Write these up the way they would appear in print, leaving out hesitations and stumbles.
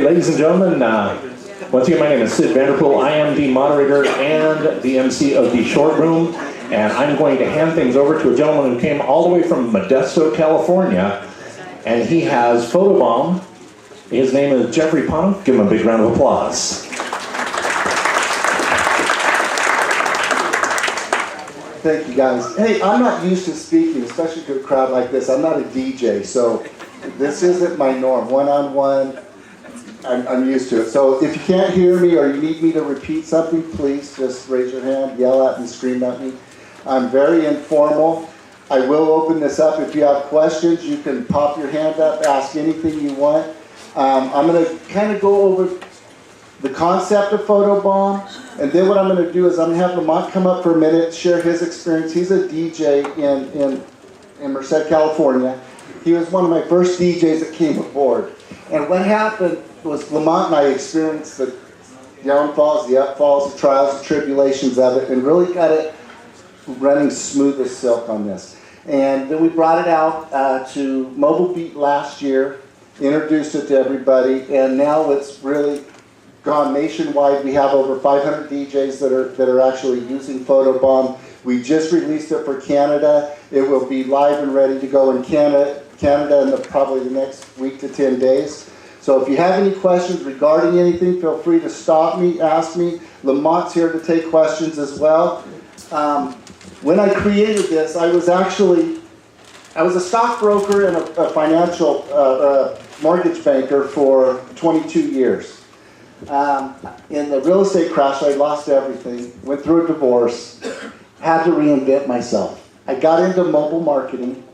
Ladies and gentlemen, once again, my name is Sid Vanderpool. I am the moderator and the MC of the short room, and I'm going to hand things over to a gentleman who came all the way from Modesto, California, and he has Photobomb. His name is Jeffrey Puthoff. Give him a big round of applause. Thank you, guys. Hey, I'm not used to speaking, especially to a crowd like this. I'm not a DJ, so this isn't my norm. One-on-one, I'm used to it. So if you can't hear me or you need me to repeat something, please just raise your hand, yell at me, scream at me. I'm very informal. I will open this up. If you have questions, you can pop your hand up, ask anything you want. I'm going to kind of go over the concept of Photobomb, and then what I'm going to do is I'm going to have Lamont come up for a minute, share his experience. He's a DJ in Merced, California. He was one of my first DJs that came aboard. And what happened was Lamont and I experienced the downfalls, the upfalls, the trials, the tribulations of it, and really got it running smooth as silk on this. And then we brought it out to Mobile Beat last year, introduced it to everybody, and now it's really gone nationwide. We have over 500 DJs that are actually using Photobomb. We just released it for Canada. It will be live and ready to go in Canada in probably the next week to 10 days. So if you have any questions regarding anything, feel free to stop me, ask me. Lamont's here to take questions as well. When I created this, I was a stockbroker and a financial mortgage banker for 22 years. In the real estate crash, I lost everything, went through a divorce, had to reinvent myself. I got into mobile marketing,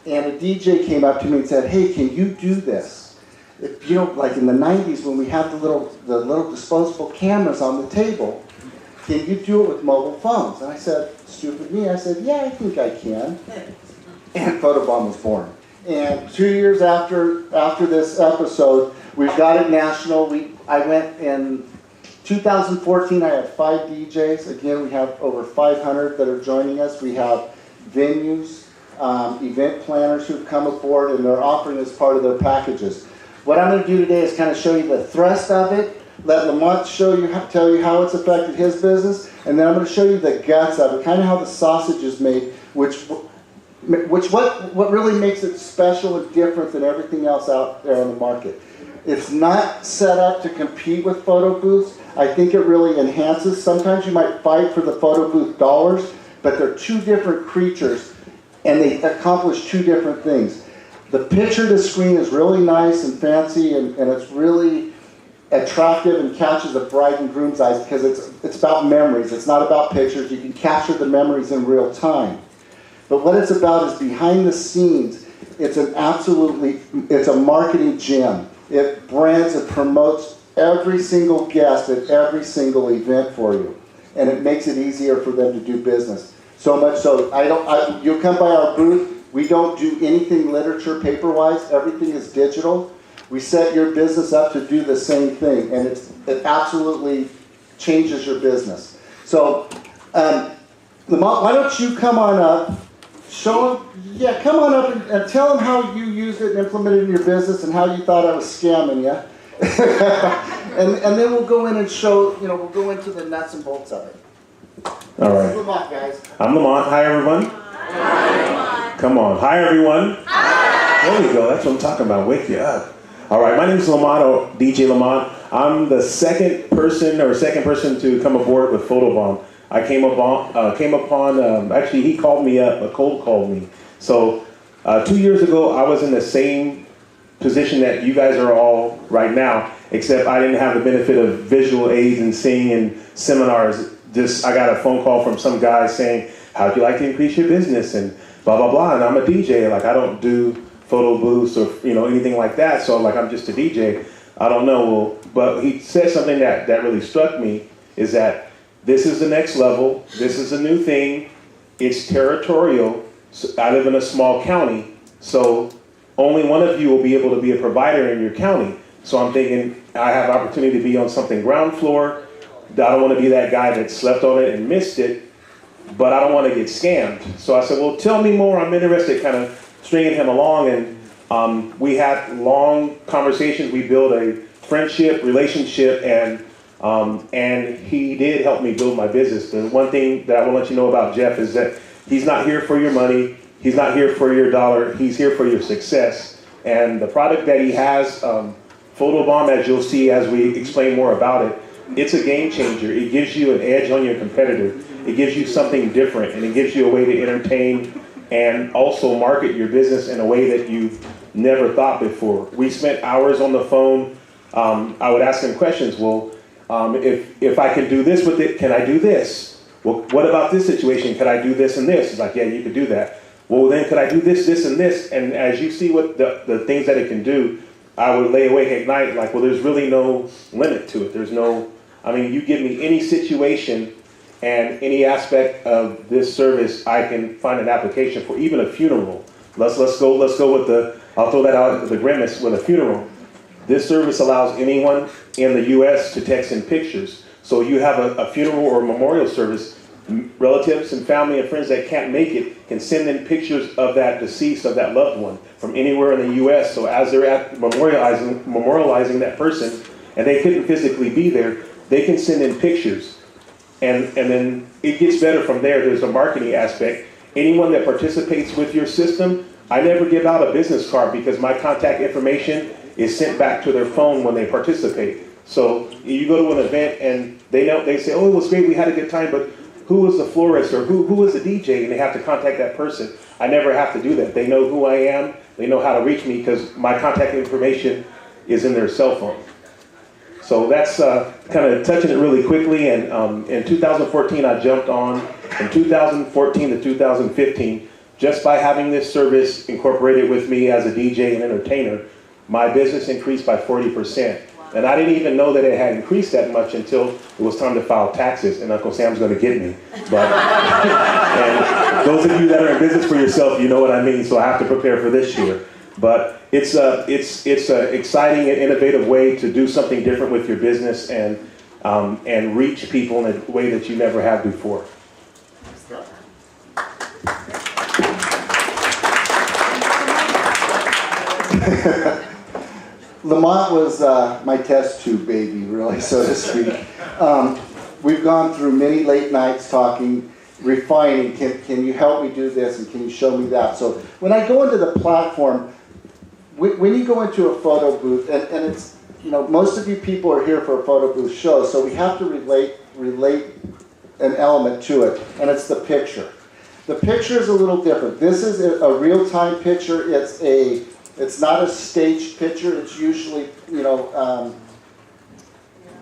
and a DJ came up to me and said, "Hey, can you do this? If, you know, like in the 90s when we had the little disposable cameras on the table, can you do it with mobile phones?" And I said, stupid me, I said, "Yeah, I think I can." And Photobomb was born. And 2 years after this episode, we've got it national. I went in 2014, I had 5 DJs. Again, we have over 500 that are joining us. We have venues, event planners who've come aboard, and they're offering as part of their packages. What I'm going to do today is kind of show you the thrust of it, let Lamont tell you how it's affected his business, and then I'm going to show you the guts of it, kind of how the sausage is made, what really makes it special and different than everything else out there on the market. It's not set up to compete with photo booths. I think it really enhances. Sometimes you might fight for the photo booth dollars, but they're two different creatures, and they accomplish two different things. The picture to screen is really nice and fancy, and it's really attractive and catches the bride and groom's eyes because it's about memories. It's not about pictures. You can capture the memories in real time. But what it's about is behind the scenes. It's a marketing gem. It brands, it promotes every single guest at every single event for you. And it makes it easier for them to do business. So much so, you'll come by our booth. We don't do anything literature paper-wise. Everything is digital. We set your business up to do the same thing. And it absolutely changes your business. So, Lamont, why don't you come on up? Show them, yeah, come on up and tell them how you used it and implemented it in your business and how you thought I was scamming you. and then we'll go in and show, we'll go into the nuts and bolts of it. All right. This is Lamont, guys. I'm Lamont. Hi, everyone. Hi. Come on. Hi, everyone. Hi. There we go. That's what I'm talking about. Wake you up. All right. My name is Lamont, or DJ Lamont. I'm the second person to come aboard with Photobomb. I came upon, actually he called me up, a cold called me. So 2 years ago, I was in the same position that you guys are all right now, except I didn't have the benefit of visual aids and seeing in seminars. I got a phone call from some guy saying, "How'd you like to increase your business?" and blah, blah, blah. And I'm a DJ, like I don't do photo booths or anything like that. So I'm just a DJ. I don't know. Well, but he said something that really struck me is that this is the next level. This is a new thing. It's territorial. So I live in a small county, so only one of you will be able to be a provider in your county. So I'm thinking I have opportunity to be on something ground floor. I don't want to be that guy that slept on it and missed it, but I don't want to get scammed. So I said, well, tell me more. I'm interested, kind of stringing him along, and we had long conversations. We built a friendship, relationship, and he did help me build my business. The one thing that I want to let you know about Jeff is that he's not here for your money. He's not here for your dollar. He's here for your success. And the product that he has, Photobomb, as you'll see as we explain more about it, it's a game changer. It gives you an edge on your competitor. It gives you something different, and it gives you a way to entertain and also market your business in a way that you've never thought before. We spent hours on the phone. I would ask him questions. Well, if I can do this with it, can I do this? Well, what about this situation? Could I do this and this? It's like, yeah, you could do that. Well, then could I do this, this, and this? And as you see what the things that it can do, I would lay awake at night like, well, there's really no limit to it. There's no, I mean, you give me any situation and any aspect of this service, I can find an application for, even a funeral. Let's go with the, I'll throw that out, the grimace with a funeral. This service allows anyone in the U.S. to text in pictures. So you have a funeral or a memorial service, relatives and family and friends that can't make it can send in pictures of that deceased, of that loved one from anywhere in the U.S. So as they're at memorializing that person, and they couldn't physically be there, they can send in pictures. And then it gets better from there. There's a marketing aspect. Anyone that participates with your system, I never give out a business card because my contact information is sent back to their phone when they participate. So you go to an event and they say, oh, it was great, we had a good time, but who was the florist or who was the DJ? And they have to contact that person. I never have to do that. They know who I am. They know how to reach me because my contact information is in their cell phone. So that's kind of touching it really quickly. And in 2014, I jumped on. From 2014 to 2015, just by having this service incorporated with me as a DJ and entertainer, my business increased by 40%. And I didn't even know that it had increased that much until it was time to file taxes, and Uncle Sam's going to get me. But and those of you that are in business for yourself, you know what I mean. So I have to prepare for this year. But it's an exciting and innovative way to do something different with your business and reach people in a way that you never have before. Lamont was my test tube baby, really, so to speak. We've gone through many late nights talking, refining, can you help me do this and can you show me that? So when I go into the platform, when you go into a photo booth, and it's, you know, most of you people are here for a photo booth show, so we have to relate an element to it, and it's the picture. The picture is a little different. This is a real-time picture. It's not a staged picture. It's usually, you know,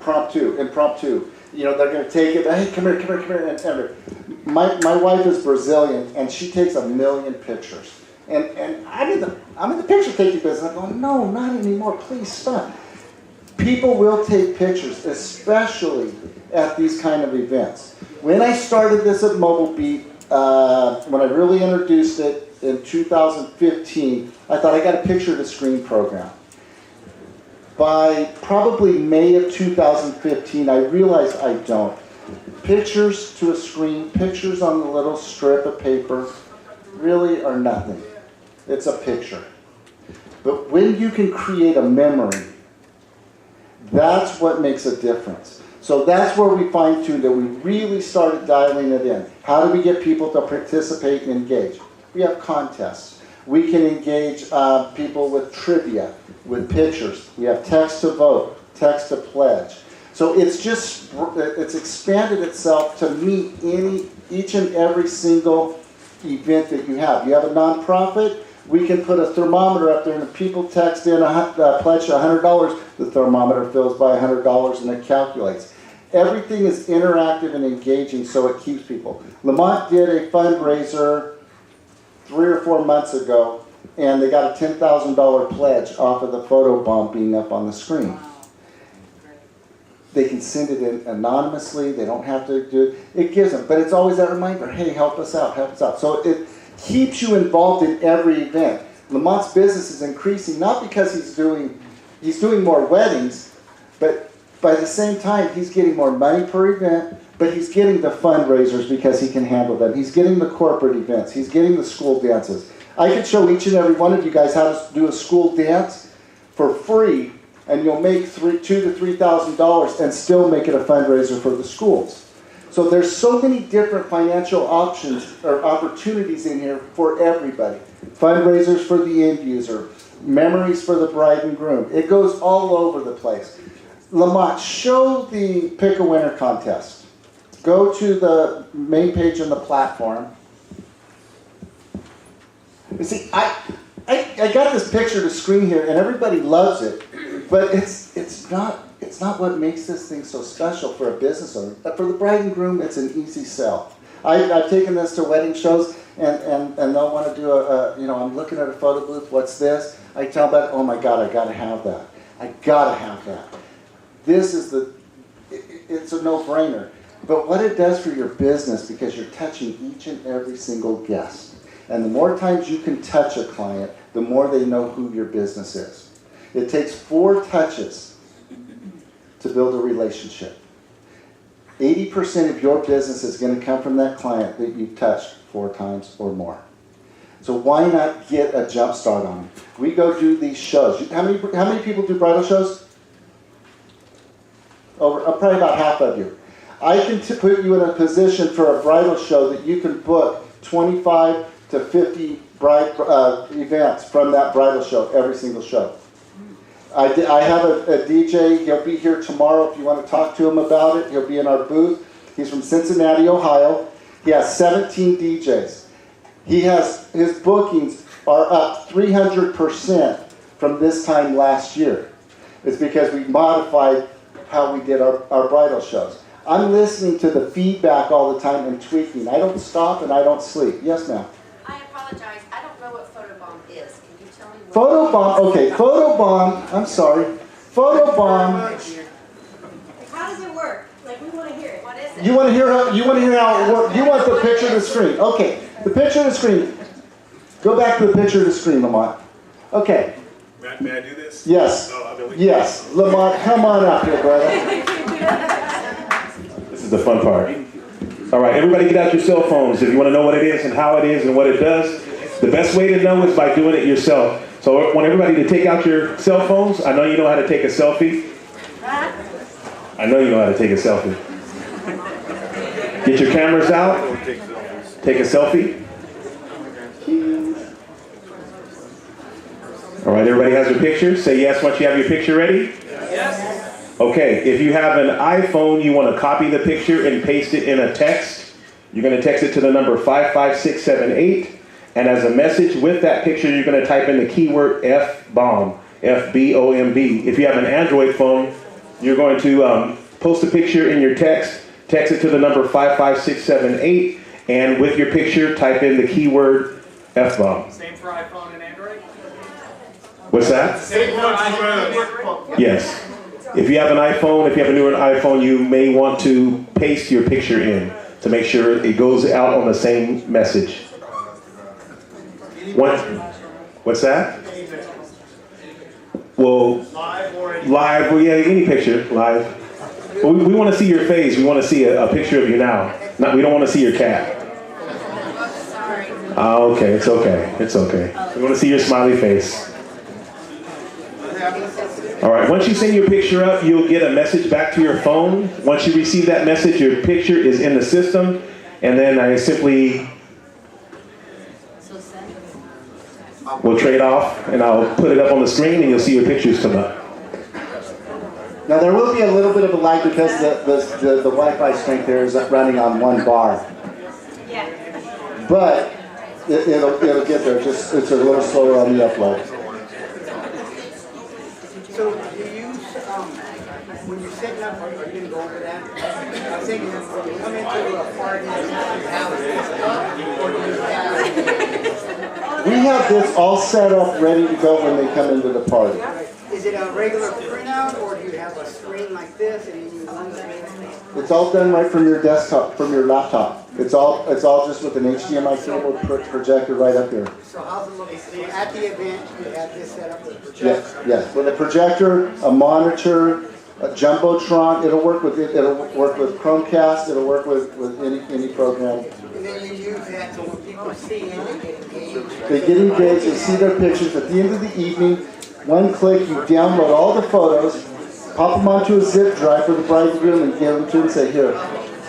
impromptu. You know, they're going to take it. Hey, come here, and my wife is Brazilian, and she takes 1 million pictures. And I'm in the picture taking business. I'm going, no, not anymore. Please stop. People will take pictures, especially at these kind of events. When I started this at Mobile Beat, when I really introduced it in 2015, I thought I got a picture to screen program. By probably May of 2015, I realized I don't. Pictures to a screen, pictures on the little strip of paper, really are nothing. It's a picture. But when you can create a memory, that's what makes a difference. So that's where we fine-tuned it. We really started dialing it in. How do we get people to participate and engage? We have contests. We can engage people with trivia, with pictures. We have text to vote, text to pledge. So it's expanded itself to meet each and every single event that you have. You have a nonprofit, we can put a thermometer up there, and if people text in a pledge to $100, the thermometer fills by $100 and it calculates. Everything is interactive and engaging, so it keeps people. Lamont did a fundraiser 3 or 4 months ago, and they got a $10,000 pledge off of the photo bomb being up on the screen. They can send it in anonymously. They don't have to do it. It gives them, but it's always that reminder, hey, help us out, help us out. So it keeps you involved in every event. Lamont's business is increasing, not because he's doing more weddings, but by the same time, he's getting more money per event, but he's getting the fundraisers because he can handle them. He's getting the corporate events. He's getting the school dances. I could show each and every one of you guys how to do a school dance for free, and you'll make $2,000 to $3,000 and still make it a fundraiser for the schools. So there's so many different financial options or opportunities in here for everybody. Fundraisers for the end user, memories for the bride and groom. It goes all over the place. Lamont, show the Pick a Winner contest. Go to the main page on the platform. You see, I got this picture to screen here, and everybody loves it, but it's not what makes this thing so special for a business owner. But for the bride and groom, it's an easy sell. I've taken this to wedding shows, and they'll want to do I'm looking at a photo booth. What's this? I tell them, oh my God, I got to have that. I got to have that. This is it's a no-brainer. But what it does for your business, because you're touching each and every single guest. And the more times you can touch a client, the more they know who your business is. It takes 4 touches to build a relationship. 80% of your business is going to come from that client that you've touched 4 times or more. So why not get a jump start on it? We go do these shows. How many people do bridal shows? Probably about half of you. I can put you in a position for a bridal show that you can book 25 to 50 events from that bridal show, every single show. I have a DJ, he'll be here tomorrow if you want to talk to him about it. He'll be in our booth. He's from Cincinnati, Ohio. He has 17 DJs. His bookings are up 300% from this time last year. It's because we modified how we did our bridal shows. I'm listening to the feedback all the time and tweaking. I don't stop and I don't sleep. Yes, ma'am? I apologize. I don't know what Photobomb is. Can you tell me what Photobomb, okay, Photobomb, I'm sorry. Photobomb. How does it work? Like, we want to hear it. What is it? You want to hear how it works? You want the picture of the screen. Okay, the picture of the screen. Go back to the picture of the screen, Lamont. Okay. May I do this? Yes. Oh, I've been waiting. Yes. Lamont, come on up here, brother. This is the fun part. All right, everybody get out your cell phones if you want to know what it is and how it is and what it does. The best way to know is by doing it yourself. So I want everybody to take out your cell phones. I know you know how to take a selfie. I know you know how to take a selfie. Get your cameras out. Take a selfie. All right, everybody has their picture. Say yes once you have your picture ready. Yes. Okay, if you have an iPhone, you want to copy the picture and paste it in a text. You're going to text it to the number 55678. And as a message with that picture, you're going to type in the keyword F-bomb, F-B-O-M-B. If you have an Android phone, you're going to post a picture in your text it to the number 55678. And with your picture, type in the keyword F-bomb. Same for iPhone and Android? What's that? Same for iPhone. Yes. If you have an iPhone, if you have a newer iPhone, you may want to paste your picture in to make sure it goes out on the same message. What's that? Well, live, well, yeah, any picture, live. Well, we want to see your face. We want to see a picture of you now. We don't want to see your cat. Sorry. Okay, it's okay. It's okay. We want to see your smiley face. All right, once you send your picture up, you'll get a message back to your phone. Once you receive that message, your picture is in the system, and then I simply will trade off, and I'll put it up on the screen, and you'll see your pictures come up. Now there will be a little bit of a lag because the Wi-Fi strength there is running on 1 bar. Yeah. But it'll get there. Just it's a little slower on the upload. So you use, when you're setting up, are you going to go over that? I was thinking, when you come into a party or do you have... We have this all set up, ready to go when they come into the party. Is it a regular printout or do you have a screen like this and you use one screen? It's all done right from your desktop, from your laptop. It's all just with an HDMI cable projector right up here. So how's it look? So at the event, you have this set up with a projector? Yes. With a projector, a monitor, a jumbotron. It'll work with Chromecast. It'll work with any program. And then you use that so when people see it, they get engaged. They get engaged. They see their pictures. At the end of the evening, One click, you download all the photos, pop them onto a zip drive for the bride and groom, and give them to them and say, here,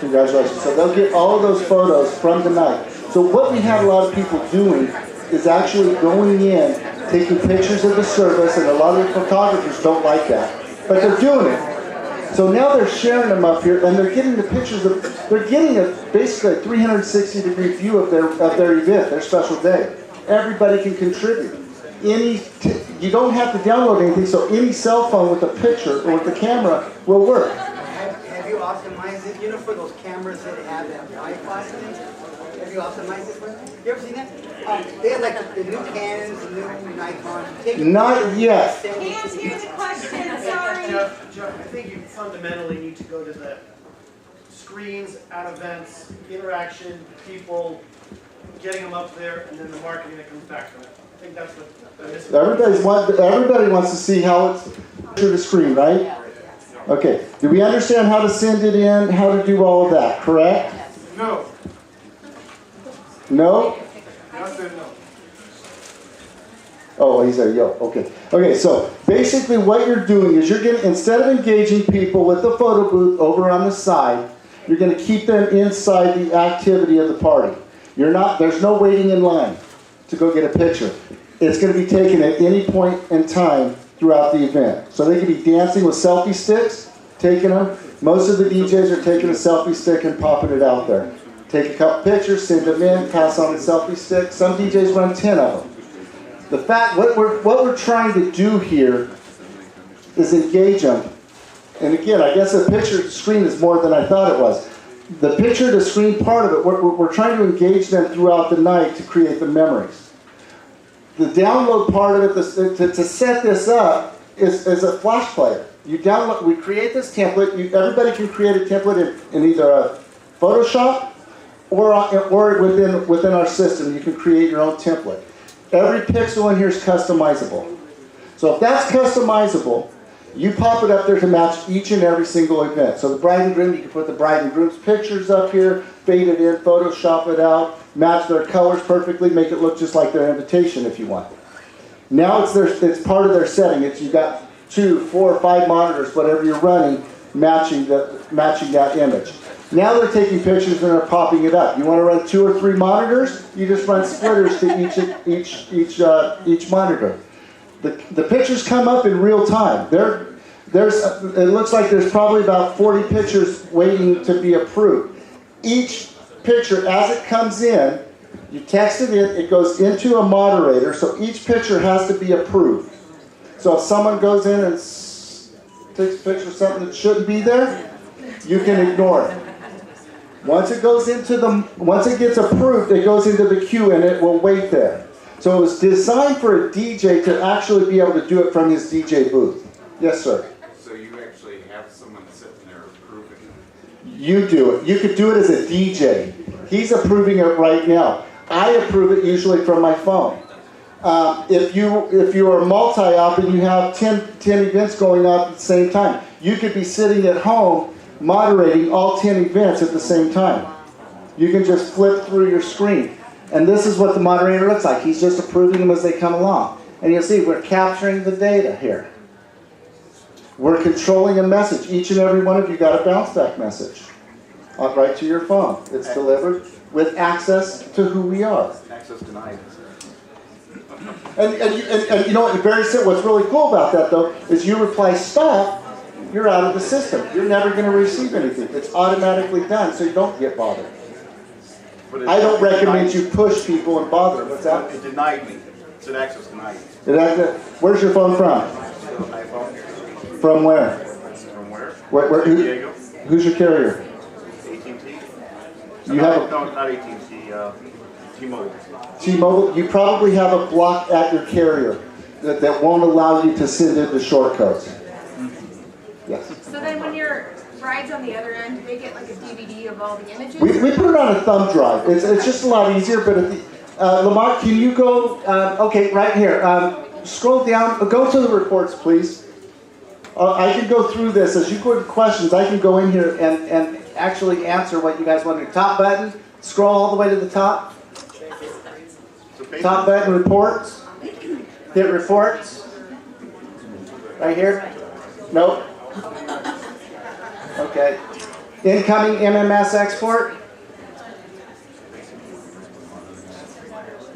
congratulations. So they'll get all of those photos from the night. So what we had a lot of people doing is actually going in, taking pictures of the service, and a lot of the photographers don't like that, but they're doing it. So now they're sharing them up here, and they're getting the pictures of, they're getting basically a 360-degree view of their event, their special day. Everybody can contribute. You don't have to download anything, so any cell phone with a picture or with the camera will work. Have you optimized it? You know, for those cameras that have that Wi-Fi in it? Have you optimized it for them? You ever seen that? They have like the new Canons, the new Nikons. Not yet. Can't hear the question, I'm sorry. Jeff, I think you fundamentally need to go to the screens, at events, interaction, people, getting them up there, and then the marketing that comes back from it. I think that's what that is. Everybody wants to see how it's through the screen, right? Okay. Do we understand how to send it in, how to do all of that, correct? No. No? I said no. Oh, he said, yo, okay. Okay, so basically what you're doing is you're getting, instead of engaging people with the photo booth over on the side, you're going to keep them inside the activity of the party. There's no waiting in line to go get a picture. It's going to be taken at any point in time throughout the event. So they could be dancing with selfie sticks, taking them. Most of the DJs are taking a selfie stick and popping it out there. Take a couple pictures, send them in, pass on the selfie stick. Some DJs run 10 of them. What we're trying to do here is engage them. And again, I guess the picture to screen is more than I thought it was. The picture to screen part of it, we're trying to engage them throughout the night to create the memories. The download part of it, to set this up, is a flash player. We create this template. Everybody can create a template in either a Photoshop or within our system. You can create your own template. Every pixel in here is customizable. So if that's customizable, you pop it up there to match each and every single event. So the bride and groom, you can put the bride and groom's pictures up here, fade it in, Photoshop it out, match their colors perfectly, make it look just like their invitation if you want. Now it's part of their setting. You've got 2, 4, or 5 monitors, whatever you're running, matching that image. Now they're taking pictures and they're popping it up. You want to run 2 or 3 monitors? You just run splitters to each monitor. The pictures come up in real time. It looks like there's probably about 40 pictures waiting to be approved. Each picture, as it comes in, you text it in, it goes into a moderator, so each picture has to be approved. So if someone goes in and takes a picture of something that shouldn't be there, you can ignore it. Once it gets approved, it goes into the queue and it will wait there. So it was designed for a DJ to actually be able to do it from his DJ booth. Yes, sir. So you actually have someone sitting there approving it? You do it. You could do it as a DJ. He's approving it right now. I approve it usually from my phone. If you are multi-op and you have 10 events going on at the same time, you could be sitting at home moderating all 10 events at the same time. You can just flip through your screen. And this is what the moderator looks like. He's just approving them as they come along. And you'll see we're capturing the data here. We're controlling a message. Each and every one of you got a bounce back message right to your phone. It's delivered with access to who we are. Access denied. And you know what? Very simple. What's really cool about that though is you reply stop, you're out of the system. You're never going to receive anything. It's automatically done, so you don't get bothered. I don't recommend you push people and bother. What's that? It denied me. It said access denied. Where's your phone from? iPhone. From where? From where? San Diego. Who's your carrier? AT&T. You have No, not AT&T. T-Mobile. T-Mobile. You probably have a block at your carrier that won't allow you to send in the short codes. Yes. So then when your bride's on the other end, do they get like a DVD of all the images? We put it on a thumb drive. It's just a lot easier, but Lamont, can you go, okay, right here. Scroll down, go to the reports, please. I can go through this. As you go to questions, I can go in here and actually answer what you guys want to do. Top button, scroll all the way to the top. Top button, reports. Hit reports. Right here? Nope. Okay. Incoming MMS export?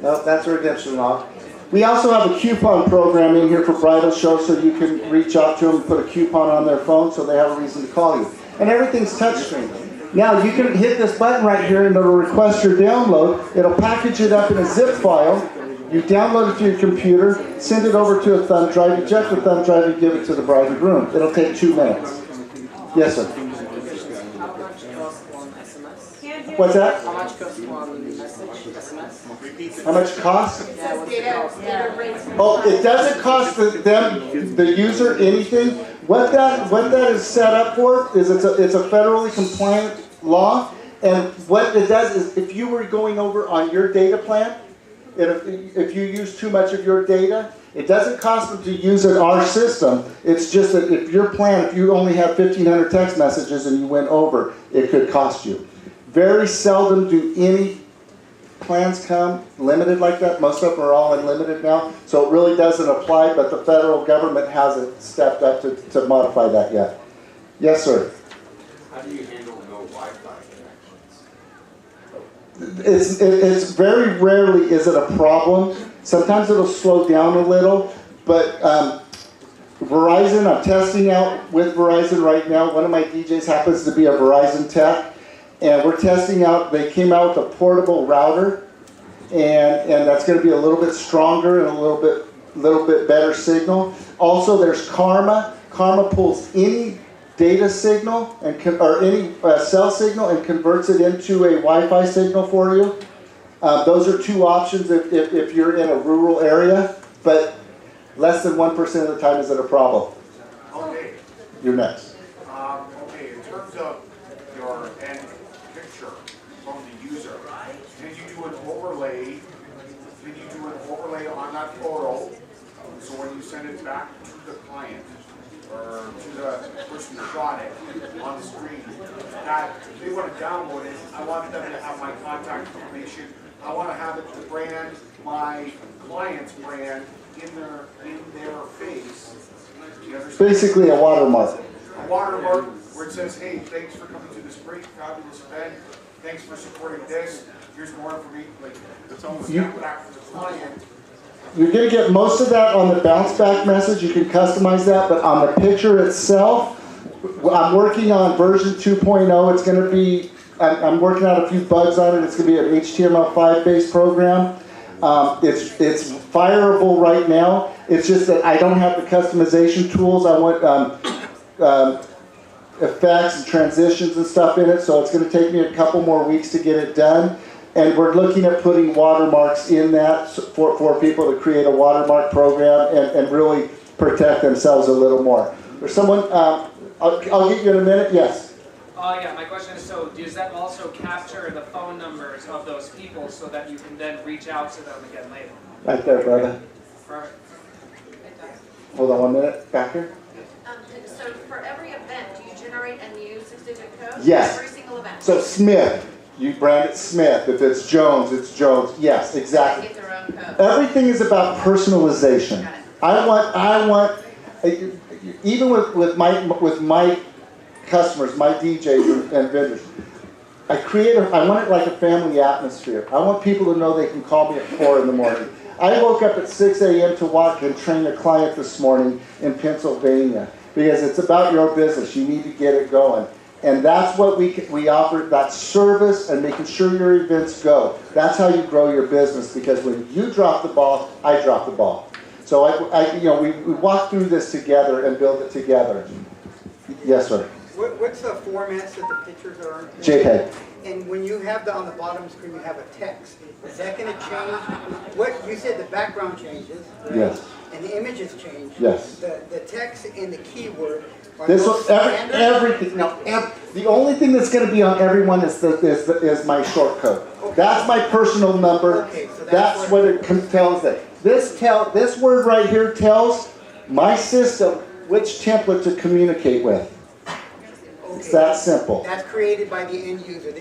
Nope, that's a redemption log. We also have a coupon program in here for bridal shows, so you can reach out to them and put a coupon on their phone so they have a reason to call you. And everything's touchscreen. Now you can hit this button right here and it'll request your download. It'll package it up in a zip file. You download it to your computer, send it over to a thumb drive, eject the thumb drive and give it to the bride and groom. It'll take 2 minutes. Yes, sir. What's that? How much costs one message, SMS? How much cost? Yeah, what's the cost? Oh, it doesn't cost the user anything. What that is set up for is it's a federally compliant law, and what it does is if you were going over on your data plan, if you use too much of your data, it doesn't cost them to use it our system. It's just that if your plan, if you only have 1,500 text messages and you went over, it could cost you. Very seldom do any plans come limited like that. Most of them are all unlimited now, so it really doesn't apply, but the federal government hasn't stepped up to modify that yet. Yes, sir? How do you handle no Wi-Fi connections? It's very rarely is it a problem. Sometimes it'll slow down a little, but Verizon, I'm testing out with Verizon right now. One of my DJs happens to be a Verizon tech. And we're testing out, they came out with a portable router, and that's going to be a little bit stronger and a little bit better signal. Also, there's Karma. Karma pulls any data signal or any cell signal and converts it into a Wi-Fi signal for you. Those are 2 options if you're in a rural area, but less than 1% of the time is it a problem. Okay. You're next. Okay, in terms of your end picture from the user, can you do an overlay? Can you do an overlay on that photo? So when you send it back to the client or to the person who shot it on the screen, that if they want to download it, I want them to have my contact information. I want to have it the brand, my client's brand in their face. Do you understand? Basically a watermark. A watermark where it says, hey, thanks for coming to this great, fabulous event. Thanks for supporting this. Here's more information. Like, it's almost back to the client. You're going to get most of that on the bounce back message. You can customize that, but on the picture itself, I'm working on version 2.0. It's going to be, I'm working out a few bugs on it. It's going to be an HTML5 based program. It's fireable right now. It's just that I don't have the customization tools. I want effects and transitions and stuff in it, so it's going to take me a couple more weeks to get it done. And we're looking at putting watermarks in that for people to create a watermark program and really protect themselves a little more. There's someone, I'll get you in a minute, yes? Yeah, my question is, so does that also capture the phone numbers of those people so that you can then reach out to them again later? Right there, brother. Perfect. Hold on 1 minute, back here. So for every event, do you generate a new 6-digit code? Yes. Every single event? So Smith, you brand it Smith. If it's Jones, it's Jones. Yes, They exactly. get their own code. Everything is about personalization. Got it. I want, even with my customers, my DJs and vendors, I want it like a family atmosphere. I want people to know they can call me at 4 in the morning. I woke up at 6 a.m. to walk and train a client this morning in Pennsylvania because it's about your business. You need to get it going. And that's what we offer, that service and making sure your events go. That's how you grow your business, because when you drop the ball, I drop the ball. So we walk through this together and build it together. Yes, sir. What's the formats that the pictures are on? JPEG. And when you have on the bottom screen, you have a text. Is that going to change? What you said, the background changes. Right? Yes. And the images change. Yes. The text and the keyword. This one, everything. No, the only thing that's going to be on everyone is my short code. Okay. That's my personal number. Okay, so that's what it tells them. This word right here tells my system which template to communicate with. Okay. It's that simple. That's created by the end user.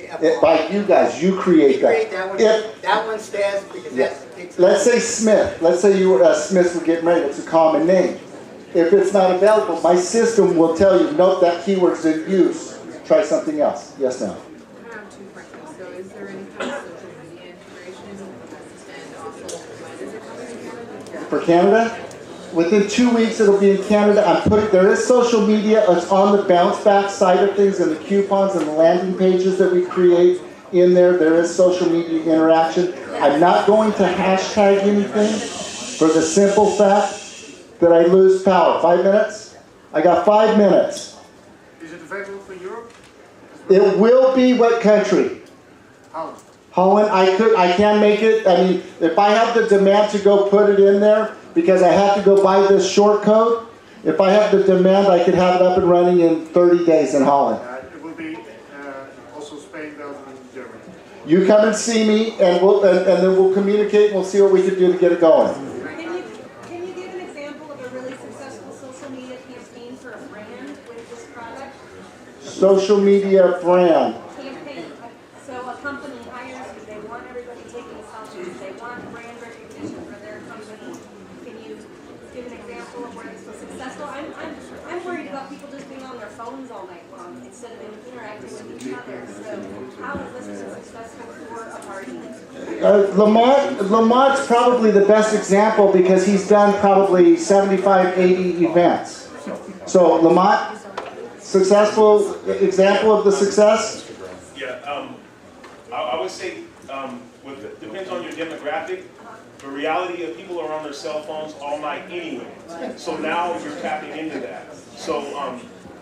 By you guys, you create that. That one. If, that one stands because yeah. that's. Let's say Smith. Let's say you were Smith were getting married. It's a common name. If it's not available, my system will tell you, nope, that keyword's in use. Try something else. Yes, ma'am. I have 2 questions. So is there any kind of social media integration and also when is it coming in Canada? For Canada, within 2 weeks it'll be in Canada. There is social media. It's on the bounce back side of things and the coupons and the landing pages that we create in there. There is social media interaction. I'm not going to hashtag anything for the simple fact that I lose power. 5 minutes? I got 5 minutes. Is it available for Europe? It will be what country? Holland. Holland, I can make it. I mean, if I have the demand to go put it in there, because I have to go buy this short code, if I have the demand, I could have it up and running in 30 days in Holland. It will be also Spain, Belgium, and Germany. You come and see me, and then we'll communicate, and we'll see what we can do to get it going. Can you give an example of a really successful social media campaign for a brand with this product? Social media brand. Campaign. So a company hires you, they want everybody taking selfies, they want brand recognition for their company. Can you give an example of where this was successful? I'm worried about people just being on their phones all night long instead of interacting with each other. So how has this been successful for a party? Lamont's probably the best example because he's done probably 75, 80 events. So Lamont, successful example of the success? Yeah, I would say depends on your demographic. The reality of people are on their cell phones all night anyway. So now you're tapping into that. So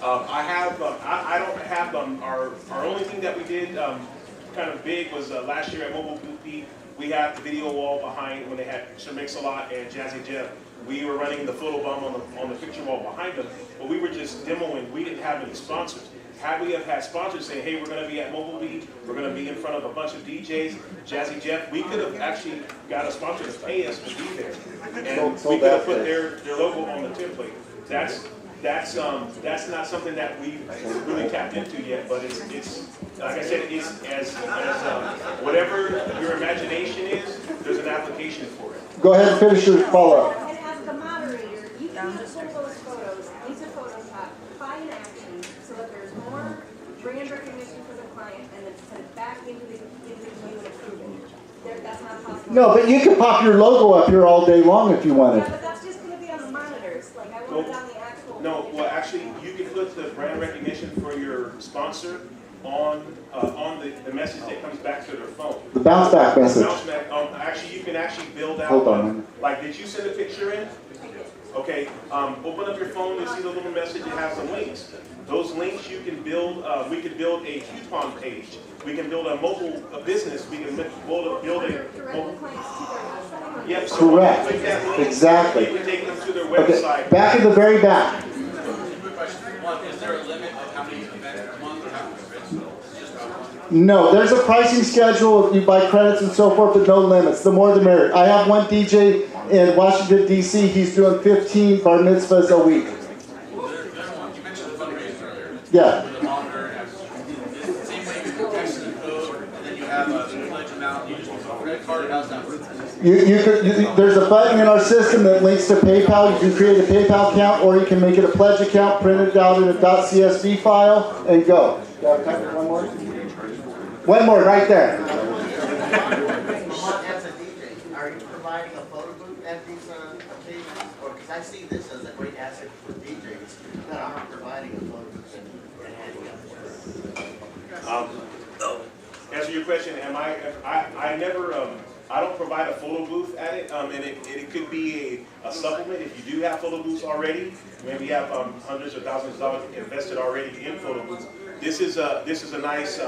I don't have our only thing that we did kind of big was last year at Mobile Booth. We had the video wall behind when they had Sir Mix-a-Lot and Jazzy Jeff. We were running the photo bomb on the picture wall behind them, but we were just demoing. We didn't have any sponsors. Had we have had sponsors saying, hey, we're going to be at Mobile Beat, we're going to be in front of a bunch of DJs, Jazzy Jeff, we could have actually got a sponsor to pay us to be there. And we could have put their logo on the template. That's not something that we really tapped into yet, but it's like I said, it's as whatever your imagination is, there's an application for it. Go ahead and finish your follow-up. And as the moderator, you can just pull those photos into Photoshop, find action so that there's more brand recognition for the client and then send it back into the queue and approve it. That's not possible. No, but you can pop your logo up here all day long if you wanted. Yeah, but that's just going to be on the monitors. Like I want it on the actual. No, well, actually, you can put the brand recognition for your sponsor on the message that comes back to their phone. The bounce back message. Bounce back, actually, you can actually build out. Hold on. Like, did you send a picture in? Okay, open up your phone and see the little message. It has some links. Those links you can build. We could build a coupon page. We can build a business. We can build a. Yep. So correct. Exactly. You can take them to their website. Okay. Back in the very back. Is there a limit of how many events per month or how many events? No, there's a pricing schedule. You buy credits and so forth, but no limits. The more the merrier. I have one DJ in Washington, D.C. He's doing 15 bar mitzvahs a week. You mentioned the fundraiser earlier. Yeah. The monitor has the same way you text the code, and then you have a pledge amount. You just use a credit card. How's that work? There's a button in our system that links to PayPal. You can create a PayPal account, or you can make it a pledge account, print it out in a .csv file, and go. Do I have time for one more? One more, right there. As a DJ, are you providing a photo booth at these occasions? Or because I see this as a great asset for DJs that aren't providing a photo booth and handing out. Answer your question. I never. I don't provide a photo booth at it, and it could be a supplement if you do have photo booths already. Maybe you have hundreds or thousands of dollars invested already in photo booths. This is a nice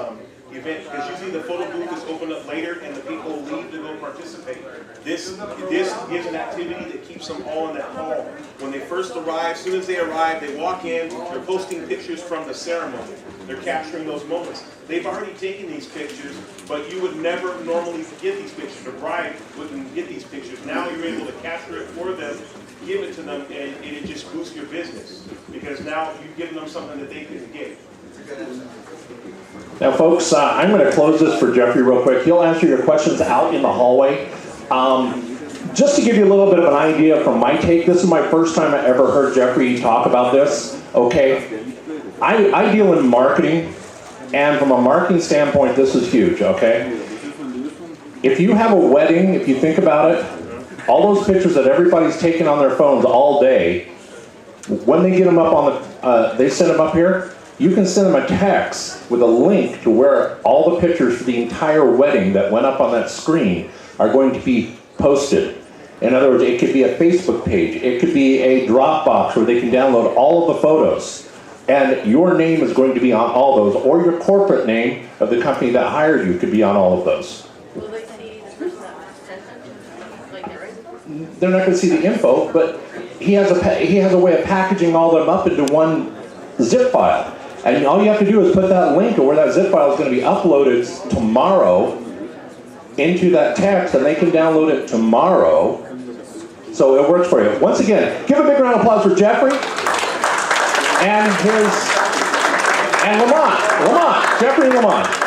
event because usually the photo booth is opened up later and the people leave to go participate. This gives an activity that keeps them all in that hall. When they first arrive, as soon as they arrive, they walk in. They're posting pictures from the ceremony. They're capturing those moments. They've already taken these pictures, but you would never normally get these pictures. The bride wouldn't get these pictures. Now you're able to capture it for them, give it to them, and it just boosts your business because now you've given them something that they couldn't get. Now, folks, I'm going to close this for Jeffrey real quick. He'll answer your questions out in the hallway. Just to give you a little bit of an idea from my take, this is my first time I ever heard Jeffrey talk about this, okay? I deal in marketing, and from a marketing standpoint, this is huge, okay? If you have a wedding, if you think about it, all those pictures that everybody's taking on their phones all day, when they get them up on the, they send them up here, you can send them a text with a link to where all the pictures for the entire wedding that went up on that screen are going to be posted. In other words, it could be a Facebook page, it could be a Dropbox where they can download all of the photos. And your name is going to be on all those, or your corporate name of the company that hired you could be on all of those. Will they see the person that sent them? Like their info? They're not going to see the info, but he has a way of packaging all of them up into one zip file. And all you have to do is put that link to where that zip file is going to be uploaded tomorrow into that text, and they can download it tomorrow. So it works for you. Once again, give a big round of applause for Jeffrey and Lamont. Jeffrey and Lamont.